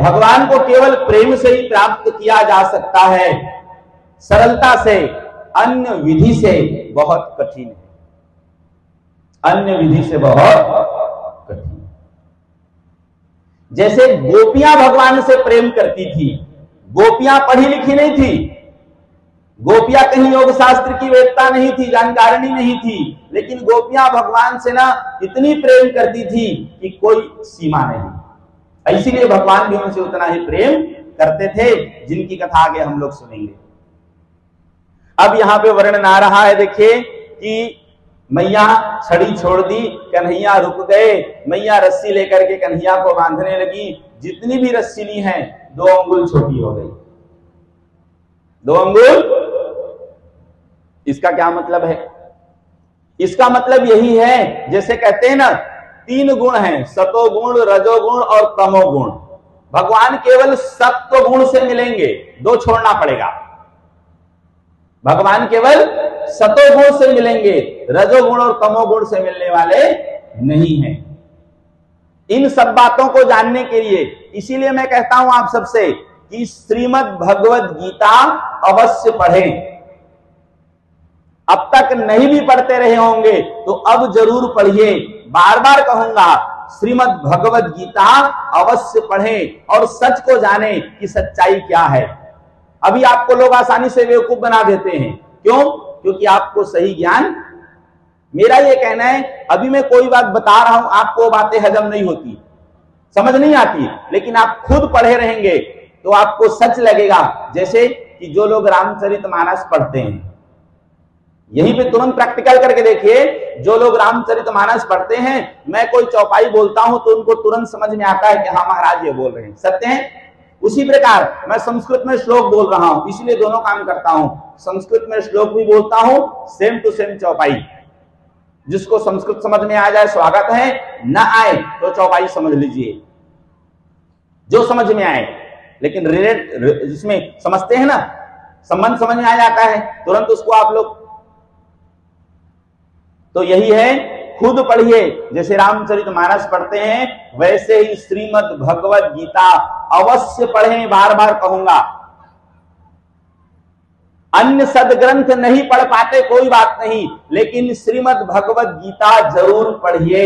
भगवान को केवल प्रेम से ही प्राप्त किया जा सकता है, सरलता से, अन्य विधि से बहुत कठिन है, अन्य विधि से बहुत कठिन। जैसे गोपियां भगवान से प्रेम करती थी, गोपियां पढ़ी लिखी नहीं थी, गोपियां कहीं योग शास्त्र की वेदता नहीं थी, जानकारिणी नहीं थी, लेकिन गोपियां भगवान से ना इतनी प्रेम करती थी कि कोई सीमा नहीं। इसीलिए भगवान भी उनसे उतना ही प्रेम करते थे, जिनकी कथा आगे हम लोग सुनेंगे। अब यहां पे वर्णन आ रहा है, देखिए कि मैया छड़ी छोड़ दी, कन्हैया रुक गए, मैया रस्सी लेकर के कन्हैया को बांधने लगी, जितनी भी रस्सी ली है 2 अंगुल छोटी हो गई, 2 अंगुल। इसका क्या मतलब है? इसका मतलब यही है, जैसे कहते हैं ना 3 गुण हैं, सतोगुण, रजोगुण और तमोगुण। भगवान केवल सत्व गुण से मिलेंगे, 2 छोड़ना पड़ेगा। भगवान केवल सतोगुण से मिलेंगे, रजोगुण और तमोगुण से मिलने वाले नहीं हैं। इन सब बातों को जानने के लिए इसीलिए मैं कहता हूं आप सबसे कि श्रीमद् भगवद गीता अवश्य पढ़ें। अब तक नहीं भी पढ़ते रहे होंगे तो अब जरूर पढ़िए। बार बार कहूंगा, श्रीमद् भगवद गीता अवश्य पढ़ें और सच को जानें कि सच्चाई क्या है। अभी आपको लोग आसानी से बेवकूफ बना देते हैं, क्यों? क्योंकि आपको सही ज्ञान, मेरा ये कहना है, अभी मैं कोई बात बता रहा हूं, आपको बातें हजम नहीं होती, समझ नहीं आती, लेकिन आप खुद पढ़े रहेंगे तो आपको सच लगेगा। जैसे कि जो लोग रामचरितमानस पढ़ते हैं, यहीं पे तुरंत प्रैक्टिकल करके देखिए, जो लोग रामचरितमानस पढ़ते हैं, मैं कोई चौपाई बोलता हूं तो उनको तुरंत समझ में आता है कि हाँ महाराज ये बोल रहे हैं, सत्य है। उसी प्रकार मैं संस्कृत में श्लोक बोल रहा हूं, इसलिए दोनों काम करता हूं, संस्कृत में श्लोक भी बोलता हूं, सेम टू सेम चौपाई। जिसको संस्कृत समझ में आ जाए स्वागत है, न आए तो चौपाई समझ लीजिए, जो समझ में आए। लेकिन रिलेट जिसमें समझते हैं ना, संबंध समझ में आ जाता है तुरंत उसको आप लोग। तो यही है, खुद पढ़िए, जैसे रामचरितमानस पढ़ते हैं वैसे ही श्रीमद् भगवद गीता अवश्य पढ़ें। बार बार कहूंगा, अन्य सदग्रंथ नहीं पढ़ पाते कोई बात नहीं, लेकिन श्रीमद् भगवद गीता जरूर पढ़िए।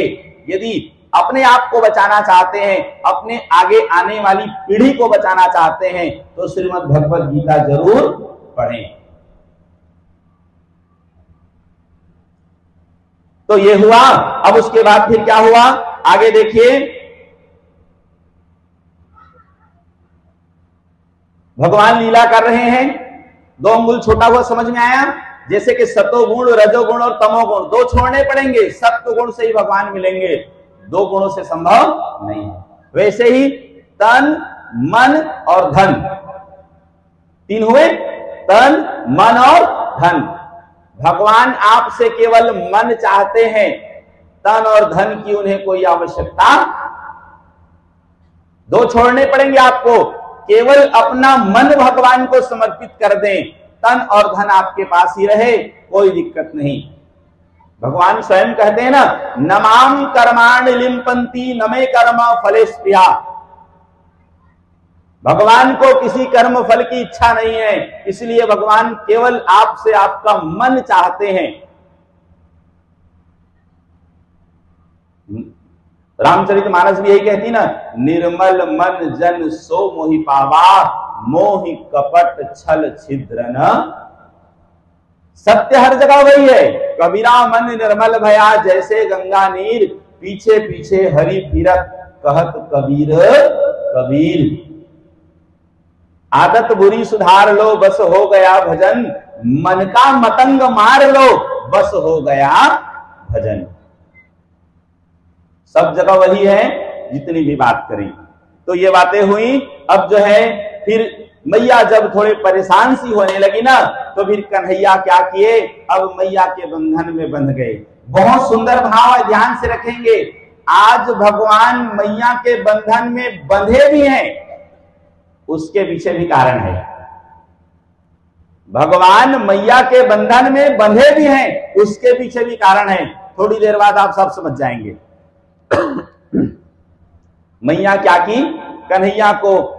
यदि अपने आप को बचाना चाहते हैं, अपने आगे आने वाली पीढ़ी को बचाना चाहते हैं, तो श्रीमद् भगवद गीता जरूर पढ़ें। तो ये हुआ। अब उसके बाद फिर क्या हुआ, आगे देखिए, भगवान लीला कर रहे हैं, 2 अंगुल छोटा हुआ समझ में आया। जैसे कि सतोगुण, रजोगुण और तमोगुण 2 छोड़ने पड़ेंगे, सत्व गुण से ही भगवान मिलेंगे, 2 गुणों से संभव नहीं। वैसे ही तन, मन और धन, 3 हुए, तन, मन और धन। भगवान आपसे केवल मन चाहते हैं, तन और धन की उन्हें कोई आवश्यकता। 2 छोड़ने पड़ेंगे आपको, केवल अपना मन भगवान को समर्पित कर दें, तन और धन आपके पास ही रहे, कोई दिक्कत नहीं। भगवान स्वयं कहते हैं ना, नमाम कर्माणि लिम्पन्ति नमे कर्म फलेस्प्रिया। भगवान को किसी कर्म फल की इच्छा नहीं है, इसलिए भगवान केवल आपसे आपका मन चाहते हैं। रामचरितमानस भी यही कहती ना, निर्मल मन जन सो मोहि पावा, मोहि कपट छल छिद्र न। सत्य हर जगह वही है, कबीरा मन निर्मल भया, जैसे गंगा नीर, पीछे पीछे हरि फिरत, कहत कबीर कबीर। आदत बुरी सुधार लो, बस हो गया भजन, मन का मतंग मार लो, बस हो गया भजन। सब जगह वही है, जितनी भी बात करें। तो ये बातें हुई। अब जो है फिर मैया जब थोड़े परेशान सी होने लगी ना, तो फिर कन्हैया क्या किए, अब मैया के बंधन में बंध गए। बहुत सुंदर भाव है, ध्यान से रखेंगे। आज भगवान मैया के बंधन में बंधे भी हैं, उसके पीछे भी कारण है। भगवान मैया के बंधन में बंधे भी हैं, उसके पीछे भी कारण है। थोड़ी देर बाद आप सब समझ जाएंगे। मैया क्या की, कन्हैया को